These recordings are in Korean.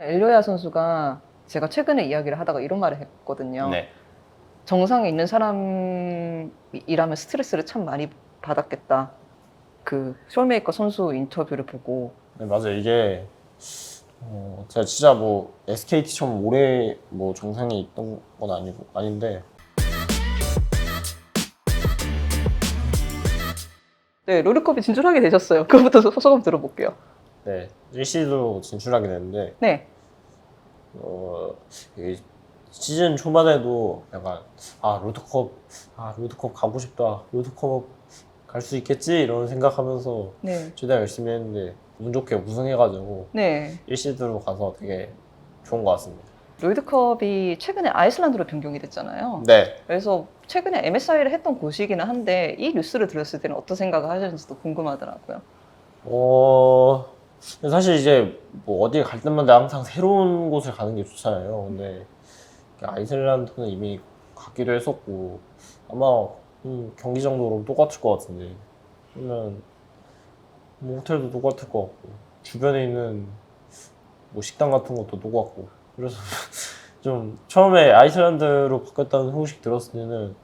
엘리오야 선수가 제가 최근에 이야기를 하다가 이런 말을 했거든요. 네. 정상에 있는 사람이라면 스트레스를 참 많이 받았겠다. 그 쇼메이커 선수 인터뷰를 보고. 네, 맞아요. 이게 제가 진짜 뭐 SKT처럼 오래 뭐 정상에 있던 건 아닌데. 네, 롤드컵에 진출하게 되셨어요. 그거부터 소감 들어볼게요. 네, 1시드로 진출하게 됐는데 네. 이 시즌 초반에도 약간 롤드컵 가고 싶다. 롤드컵 갈 수 있겠지 이런 생각하면서 네. 최대한 열심히 했는데 운 좋게 우승해가지고 네. 1시드로 가서 되게 좋은 것 같습니다. 롤드컵이 최근에 아이슬란드로 변경이 됐잖아요. 네. 그래서 최근에 MSI를 했던 곳이기는 한데 이 뉴스를 들었을 때는 어떤 생각을 하셨는지도 궁금하더라고요. 사실 이제 뭐 어디 갈 때마다 항상 새로운 곳을 가는 게 좋잖아요. 근데 아이슬란드는 이미 가기로 했었고 아마 경기 정도로 똑같을 것 같은데 그러면 뭐 호텔도 똑같을 것 같고 주변에 있는 뭐 식당 같은 것도 똑같고 그래서 좀 처음에 아이슬란드로 바뀌었다는 소식 들었을 때는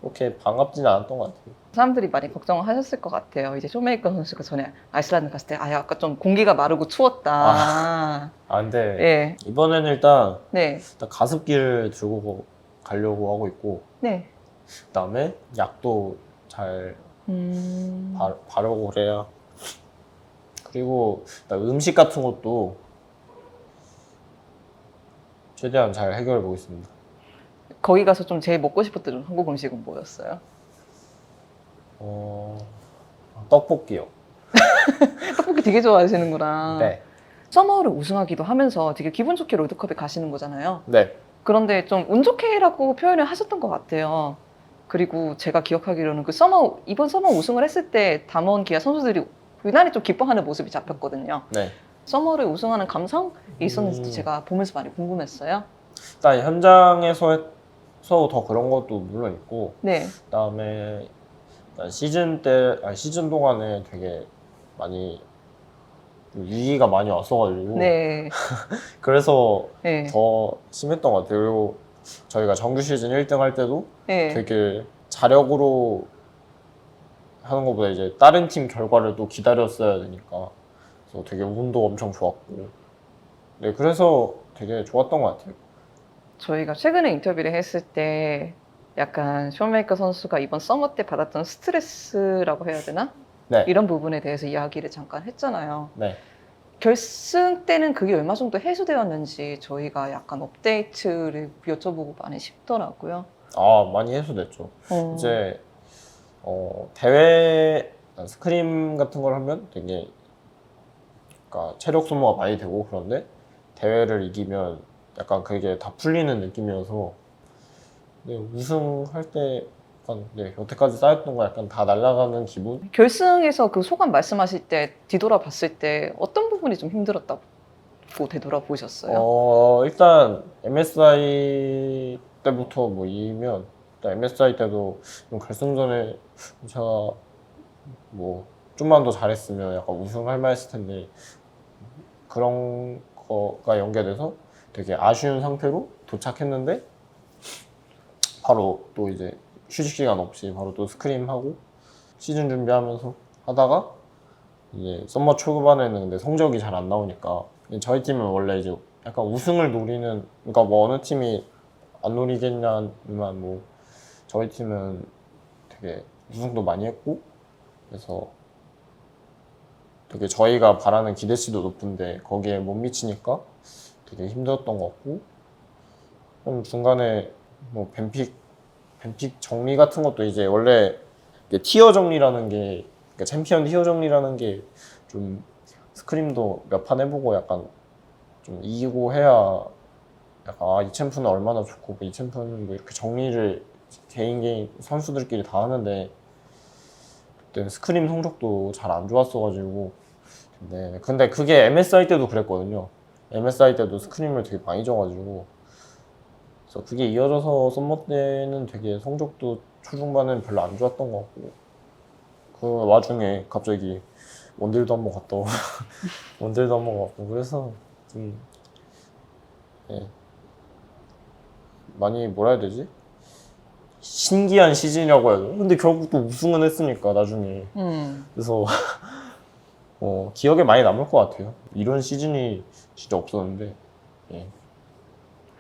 그렇게 반갑지는 않았던 것 같아요. 사람들이 많이 걱정을 하셨을 것 같아요. 이제 쇼메이커 선수가 전에 아이슬란드 갔을 때, 약간 좀 공기가 마르고 추웠다. 근데 예. 이번에는 일단 네. 가습기를 들고 가려고 하고 있고 네. 그다음에 약도 잘 음, 바르고 그래야. 그리고 음식 같은 것도 최대한 잘 해결해 보겠습니다. 거기 가서 좀 제일 먹고 싶었던 좀 한국 음식은 뭐였어요? 어, 떡볶이요. 떡볶이 되게 좋아하시는구나. 네. 서머를 우승하기도 하면서 되게 기분 좋게 롤드컵에 가시는 거잖아요. 네. 그런데 좀 운 좋게라고 표현을 하셨던 것 같아요. 그리고 제가 기억하기로는 이번 서머 우승을 했을 때 담원 기아 선수들이 유난히 좀 기뻐하는 모습이 잡혔거든요. 네. 서머를 우승하는 감성이 있었는지도 음. 제가 보면서 많이 궁금했어요. 일단 현장에서 더 그런 것도 물론 있고 네. 그다음에 일단 시즌 동안에 되게 많이 위기가 많이 왔어가지고 네. 그래서 네. 더 심했던 것 같아요. 그리고 저희가 정규 시즌 1등 할 때도 네. 되게 자력으로 하는 것보다 이제 다른 팀 결과를 또 기다렸어야 되니까 그래서 되게 운도 엄청 좋았고 네, 그래서 되게 좋았던 것 같아요. 저희가 최근에 인터뷰를 했을 때 약간 쇼메이커 선수가 이번 서머 때 받았던 스트레스라고 해야 되나? 네. 이런 부분에 대해서 이야기를 잠깐 했잖아요. 네. 결승 때는 그게 얼마 정도 해소되었는지 저희가 약간 업데이트를 여쭤보고 많이 싶더라고요. 많이 해소됐죠. 어, 이제 대회 스크림 같은 걸 하면 되게 그러니까 체력 소모가 많이 되고 그런데 대회를 이기면 약간 그게 다 풀리는 느낌이어서 네, 우승할 때 약간 여태까지 쌓였던 거 약간 다 날아가는 기분? 결승에서 그 소감 말씀하실 때 뒤돌아봤을 때 어떤 부분이 좀 힘들었다고 되돌아보셨어요? 일단 MSI 때부터 뭐 이면 일단 MSI 때도 좀 결승전에 제가 뭐 좀만 더 잘했으면 약간 우승할 만했을 텐데 그런 거가 연계돼서 되게 아쉬운 상태로 도착했는데 바로 또 이제 휴식 시간 없이 바로 또 스크림하고 시즌 준비하면서 하다가 이제 썸머 초반에는 근데 성적이 잘 안 나오니까 저희 팀은 원래 이제 약간 우승을 노리는 그러니까 뭐 어느 팀이 안 노리겠냐만 뭐 저희 팀은 되게 우승도 많이 했고 그래서 되게 저희가 바라는 기대치도 높은데 거기에 못 미치니까 되게 힘들었던 것 같고 좀 중간에 뭐 뱀픽 정리 같은 것도 이제 원래 티어 정리라는 게 그러니까 챔피언 티어 정리라는 게 좀 스크림도 몇 판 해보고 약간 좀 이기고 해야 약간 이 챔프는 얼마나 좋고 이 챔프는 뭐 이렇게 정리를 개인 선수들끼리 다 하는데 그때 스크림 성적도 잘 안 좋았어가지고 네, 근데 그게 MSI 때도 그랬거든요. MSI 때도 스크림을 되게 많이 져가지고 그래서 그게 이어져서 썸머 때는 되게 성적도 초중반은 별로 안 좋았던 것 같고 그 와중에 갑자기 원딜도 한번 갔다 오고 원딜도 한번 갔고 그래서 좀 예. 많이 뭐라 해야 되지? 신기한 시즌이라고 해야 되나? 근데 결국 또 우승은 했으니까 나중에. 그래서 기억에 많이 남을 것 같아요. 이런 시즌이 진짜 없었는데 예.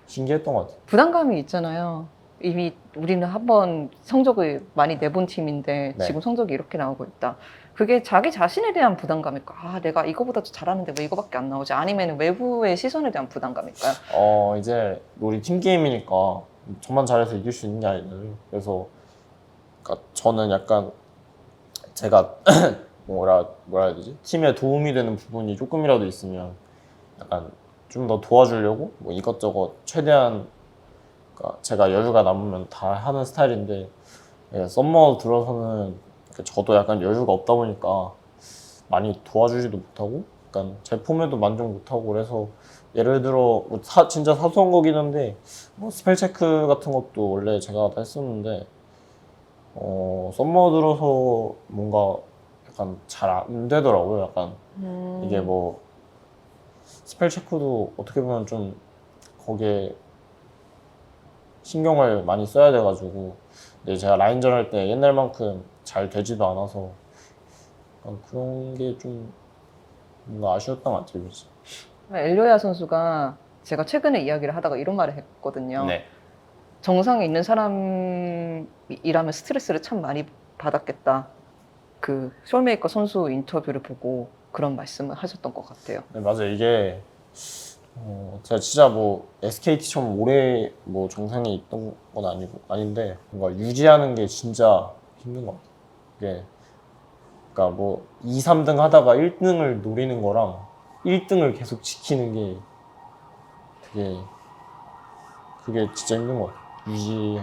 신기했던 것 같아요. 부담감이 있잖아요. 이미 우리는 한번 성적을 많이 내본 팀인데 네. 지금 성적이 이렇게 나오고 있다. 그게 자기 자신에 대한 부담감일까? 아, 내가 이거보다 더 잘하는데 왜 이거밖에 안 나오지? 아니면 외부의 시선에 대한 부담감일까요? 이제 우리 팀 게임이니까 저만 잘해서 이길 수 있는 게 아니잖아요. 그래서 그러니까 저는 약간 제가 뭐라 해야 되지? 팀에 도움이 되는 부분이 조금이라도 있으면 약간 좀 더 도와주려고 뭐 이것저것 최대한 그러니까 제가 여유가 남으면 다 하는 스타일인데 예, 썸머 들어서는 저도 약간 여유가 없다 보니까 많이 도와주지도 못하고 약간 제 폼에도 만족 못하고 그래서 예를 들어 뭐 진짜 사소한 거긴 한데 뭐 스펠 체크 같은 것도 원래 제가 다 했었는데 썸머 들어서 뭔가 약간 잘 안 되더라고요. 약간 이게 뭐 스펠 체크도 어떻게 보면 좀 거기에 신경을 많이 써야 돼가지고 근데 제가 라인전 할 때 옛날만큼 잘 되지도 않아서 그런 게 좀 뭔가 아쉬웠던 것 같아요. 그치? 엘리오야 선수가 제가 최근에 이야기를 하다가 이런 말을 했거든요. 네. 정상에 있는 사람이라면 스트레스를 참 많이 받았겠다. 그 쇼메이커 선수 인터뷰를 보고 그런 말씀을 하셨던 것 같아요. 네, 맞아요. 이게 제가 진짜 뭐 SKT처럼 오래 뭐 정상에 있던 건 아닌데 뭔가 유지하는 게 진짜 힘든 것 같아요. 이게 그러니까 뭐 2, 3등 하다가 1등을 노리는 거랑 1등을 계속 지키는 게 되게 그게 진짜 힘든 것 같아요.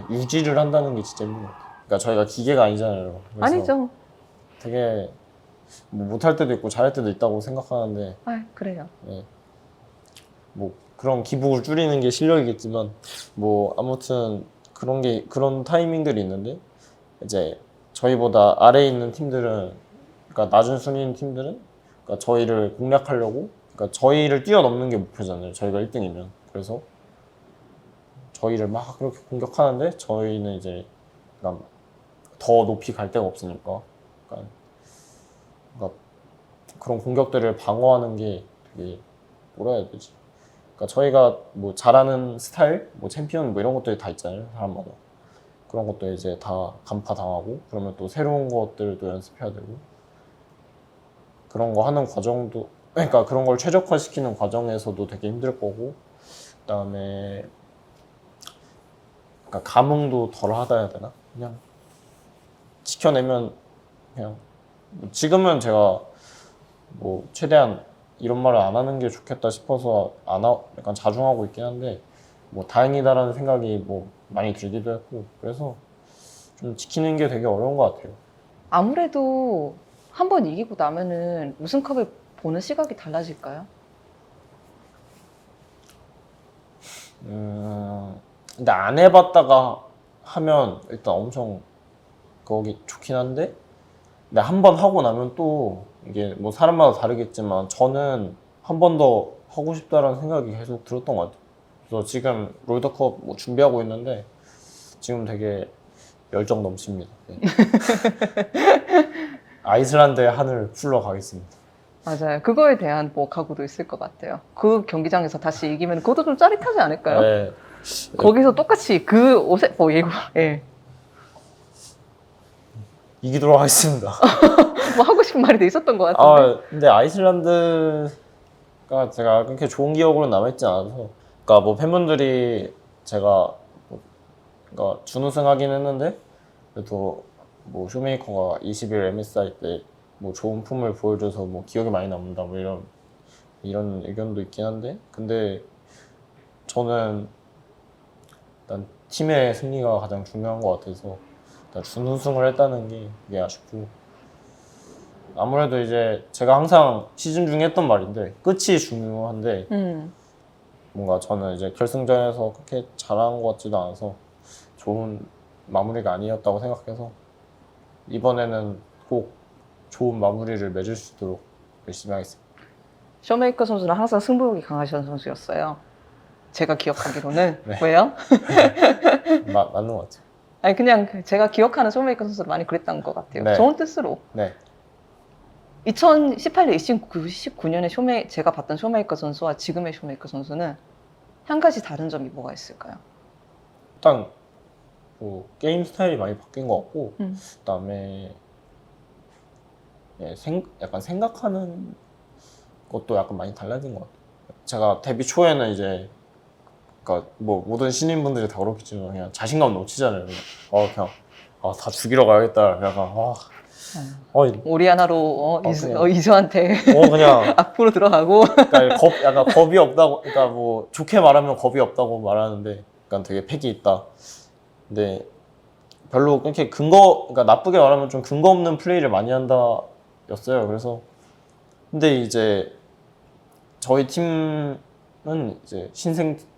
유지를 한다는 게 진짜 힘든 것 같아요. 그러니까 저희가 기계가 아니잖아요. 그래서 아니죠. 되게 뭐 못할 때도 있고 잘할 때도 있다고 생각하는데 아, 그래요. 예. 뭐 그런 기복을 줄이는 게 실력이겠지만 뭐 아무튼 그런 타이밍들이 있는데 이제 저희보다 아래에 있는 팀들은 그러니까 낮은 순위인 팀들은 그러니까 저희를 공략하려고 그러니까 저희를 뛰어넘는 게 목표잖아요. 저희가 1등이면 그래서 저희를 막 그렇게 공격하는데 저희는 이제 그러니까 더 높이 갈 데가 없으니까 그러니까 그런 공격들을 방어하는 게 되게 뭐라 해야 되지? 그러니까 저희가 뭐 잘하는 스타일, 뭐 챔피언 뭐 이런 것들이 다 있잖아요. 사람마다. 그런 것도 이제 다 간파당하고 그러면 또 새로운 것들도 연습해야 되고 그런 거 하는 과정도 그러니까 그런 걸 최적화시키는 과정에서도 되게 힘들 거고 그다음에 그러니까 감흥도 덜 하다 해야 되나? 그냥 지켜내면 그냥 지금은 제가 뭐 최대한 이런 말을 안 하는 게 좋겠다 싶어서 약간 자중하고 있긴 한데 뭐 다행이다라는 생각이 뭐 많이 들기도 했고 그래서 좀 지키는 게 되게 어려운 것 같아요. 아무래도 한 번 이기고 나면은 우승컵을 보는 시각이 달라질까요? 근데 안 해봤다가 하면 일단 엄청 거기 좋긴 한데 근데 한 번 하고 나면 또 이게 뭐 사람마다 다르겠지만 저는 한 번 더 하고 싶다라는 생각이 계속 들었던 것 같아요. 그래서 지금 롤드컵 뭐 준비하고 있는데 지금 되게 열정 넘칩니다. 네. 아이슬란드의 하늘 풀러 가겠습니다. 맞아요. 그거에 대한 뭐 각오도 있을 것 같아요. 그 경기장에서 다시 이기면 그것도 좀 짜릿하지 않을까요? 네. 거기서 똑같이 그 옷에 예고 예. 이기도록 하겠습니다. 뭐 하고 싶은 말이 돼 있었던 것 같은데. 근데 아이슬란드가 제가 그렇게 좋은 기억으로 남아있지 않아서 그러니까 뭐 팬분들이 제가 그러니까 준우승하긴 했는데 그래도 뭐 쇼메이커가 20일 MSI 때 뭐 좋은 폼을 보여줘서 뭐 기억에 많이 남는다 뭐 이런 의견도 있긴 한데 근데 저는 일단 팀의 승리가 가장 중요한 것 같아서 일단 준우승을 했다는 게 되게 아쉽고 아무래도 이제 제가 항상 시즌 중에 했던 말인데 끝이 중요한데 뭔가 저는 이제 결승전에서 그렇게 잘한 것 같지도 않아서 좋은 마무리가 아니었다고 생각해서 이번에는 꼭 좋은 마무리를 맺을 수 있도록 열심히 하겠습니다. 쇼메이커 선수는 항상 승부욕이 강하신 선수였어요. 제가 기억하기로는. 네. 왜요? 맞는 것 같아요. 아니 그냥 제가 기억하는 쇼메이커 선수를 많이 그랬던 것 같아요. 네. 좋은 뜻으로. 네. 2018년, 19년에 제가 봤던 쇼메이커 선수와 지금의 쇼메이커 선수는 한 가지 다른 점이 뭐가 있을까요? 일단 뭐 게임 스타일이 많이 바뀐 것 같고 그다음에 예, 약간 생각하는 것도 약간 많이 달라진 것 같아요. 제가 데뷔 초에는 이제 그러니까 뭐 모든 신인분들이 다 그렇겠지만 그냥 자신감 넘치잖아요. 그냥 다 죽이러 가야겠다. 약간 오리아나로 그냥. 이수한테 그냥 앞으로 들어가고. 그러니까 약간 겁이 없다고, 그러니까 뭐 좋게 말하면 겁이 없다고 말하는데, 약간 되게 팩이 있다. 근데 별로 그렇게 그러니까 나쁘게 말하면 좀 근거 없는 플레이를 많이 한다였어요. 그래서 근데 이제 저희 팀은 이제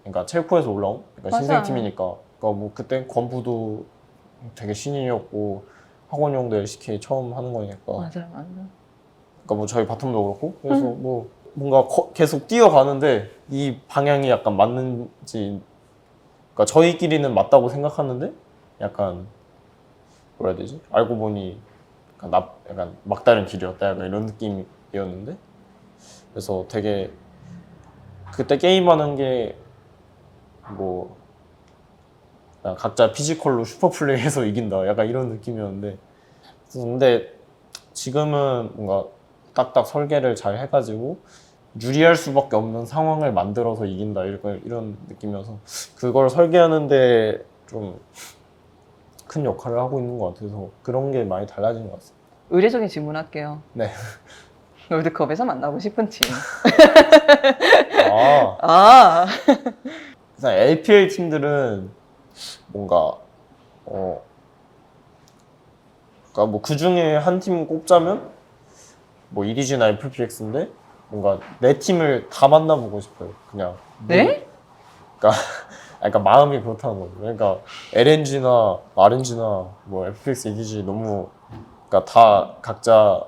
그러니까 첼코에서 올라온, 그러니까 맞아. 신생팀이니까, 그러니까 뭐 그때 권부도 되게 신인이었고 학원용도 LCK 처음 하는 거니까. 맞아. 그러니까 뭐 저희 바텀도 그렇고 그래서 뭐 뭔가 계속 뛰어가는데 이 방향이 약간 맞는지, 그러니까 저희끼리는 맞다고 생각하는데 약간 뭐라 해야 되지? 알고 보니 약간 막다른 길이었다, 약간 이런 느낌이었는데, 그래서 되게 그때 게임하는 게 뭐 각자 피지컬로 슈퍼플레이해서 이긴다, 약간 이런 느낌이었는데, 근데 지금은 뭔가 딱딱 설계를 잘 해가지고 유리할 수밖에 없는 상황을 만들어서 이긴다, 이런 느낌이어서 그걸 설계하는데 좀 큰 역할을 하고 있는 것 같아서 그런 게 많이 달라진 것 같습니다. 의례적인 질문할게요. 네. 롤드컵에서 만나고 싶은 팀. 아, 일단 LPL 팀들은 뭔가 그러니까 뭐 그 중에 한 팀 꼽자면 뭐 EDG나 FPX인데 뭔가 내 팀을 다 만나보고 싶어요. 그냥 네? 그러니까 마음이 그렇다는 거죠. 그러니까 LNG나 RNG나 뭐 FPX, EDG 너무 그러니까 다 각자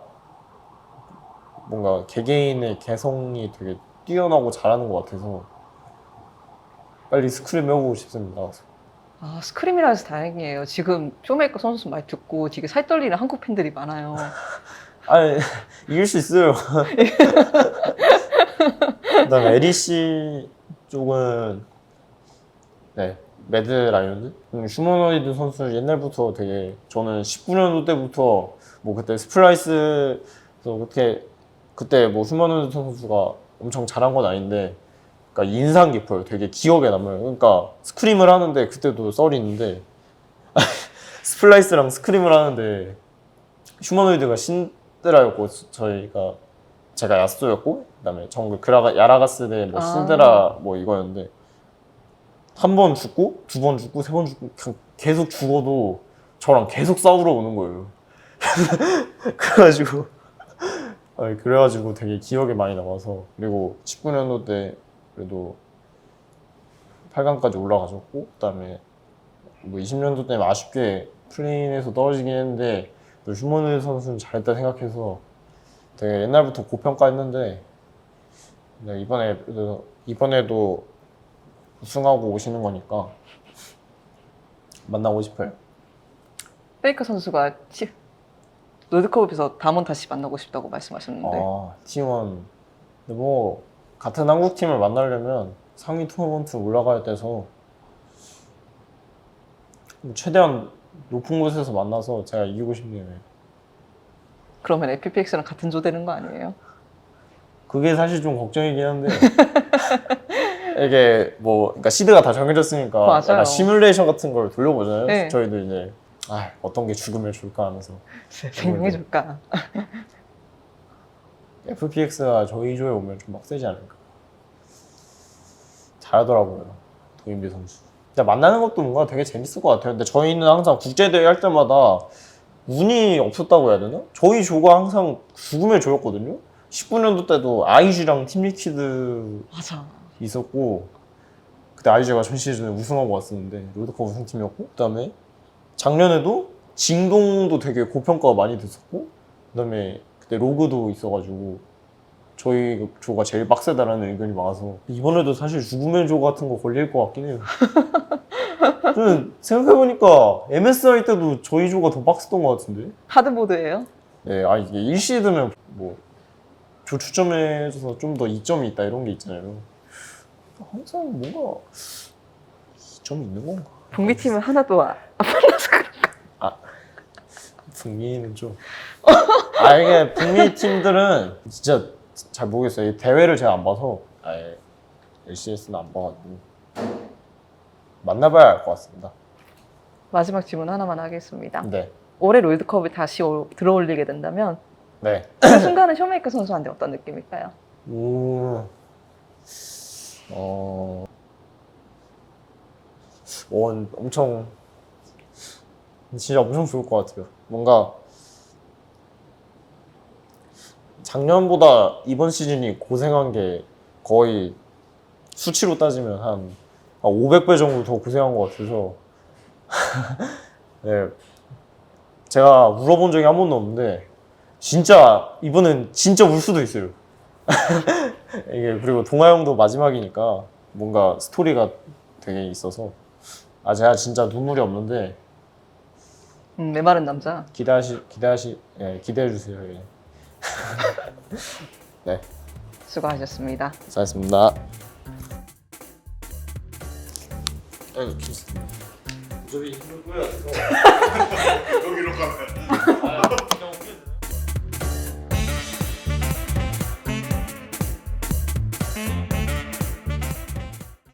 뭔가 개개인의 개성이 되게 뛰어나고 잘하는 것 같아서 빨리 스크림 해보고 싶습니다. 스크림이라 해서 다행이에요. 지금 쇼메이커 선수 말 듣고 되게 살 떨리는 한국 팬들이 많아요. 아니 이길 수 있어요. 그다음에 LEC 쪽은 네, 매드 라이온즈? 휴머노이드 선수 옛날부터 되게, 저는 19년도 때부터 뭐 그때 스플라이스에서 그때 뭐 휴머노이드 선수가 엄청 잘한 건 아닌데, 그러니까 인상 깊어요. 되게 기억에 남아요. 그러니까 스크림을 하는데, 그때도 썰이 있는데 스플라이스랑 스크림을 하는데 휴머노이드가 신드라였고 제가 야스오였고, 그다음에 정글 야라가스 대 뭐 신드라 뭐 이거였는데, 한 번 죽고, 두 번 죽고, 세 번 죽고, 계속 죽어도 저랑 계속 싸우러 오는 거예요. 그래가지고 되게 기억에 많이 남아서, 그리고 19년도 때 그래도 8강까지 올라가셨고, 그다음에 뭐 20년도 때는 아쉽게 플레인에서 떨어지긴 했는데, 휴머노이드 선수는 잘했다 생각해서 되게 옛날부터 고평가했는데, 이번에도 우승하고 오시는 거니까 만나고 싶어요. 페이커 선수가 롤드컵에서 담원 다시 만나고 싶다고 말씀하셨는데. T1. 근데 뭐 같은 한국 팀을 만나려면 상위 토너먼트 올라가야 돼서 최대한 높은 곳에서 만나서 제가 이기고 싶네요. 그러면 FPX랑 같은 조 되는 거 아니에요? 그게 사실 좀 걱정이긴 한데 이게 뭐 그러니까 시드가 다 정해졌으니까 맞아요. 약간 시뮬레이션 같은 걸 돌려보잖아요. 네. 저희도 이제 어떤 게 죽으면 좋을까 하면서 생명해줄까? FPX가 저희 조에 오면 좀 빡세지 않을까. 잘하더라고요, 도인비 선수. 진짜 만나는 것도 뭔가 되게 재밌을 것 같아요. 근데 저희는 항상 국제대회 할 때마다 운이 없었다고 해야 되나? 저희 조가 항상 죽음의 조였거든요. 19년도 때도 아이즈랑 팀리퀴드 맞아. 있었고, 그때 아이즈가 전 시즌에 우승하고 왔었는데 롤드컵 우승팀이었고, 그다음에 작년에도 진동도 되게 고평가가 많이 됐었고, 그다음에 그때 로그도 있어가지고 저희 조가 제일 빡세다라는 의견이 많아서 이번에도 사실 죽음의 조 같은 거 걸릴 것 같긴 해요. 저는 생각해보니까 MSI 때도 저희 조가 더 빡셌던 것 같은데? 하드보드예요? 네, 아 이게 1시드면 뭐 조 추첨해줘서 좀 더 이점이 있다 이런 게 있잖아요. 항상 뭔가 이점이 있는 건가? 북미 팀은 하나도 안 빨라서 그런가? 북미는 좀 이게 북미 팀들은 진짜 잘 모르겠어요. 이 대회를 제가 안 봐서 아예 LCS는 안 봐가지고 만나봐야 알 것 같습니다. 마지막 질문 하나만 하겠습니다. 네, 올해 롤드컵에 다시 들어올리게 된다면 네. 그 순간은 쇼메이커 선수한테 어떤 느낌일까요? 엄청 진짜 엄청 좋을 것 같아요. 뭔가 작년보다 이번 시즌이 고생한 게 거의 수치로 따지면 한 500배 정도 더 고생한 것 같아서 네, 제가 울어본 적이 한 번도 없는데 진짜 이번엔 진짜 울 수도 있어요. 이게 그리고 동아 형도 마지막이니까 뭔가 스토리가 되게 있어서 제가 진짜 눈물이 없는데 메마른 남자. 기대해 주세요. 예. 네, 수고하셨습니다. 수고하셨습니다. 저기 힘을 뿌려야 돼서 여기로 가면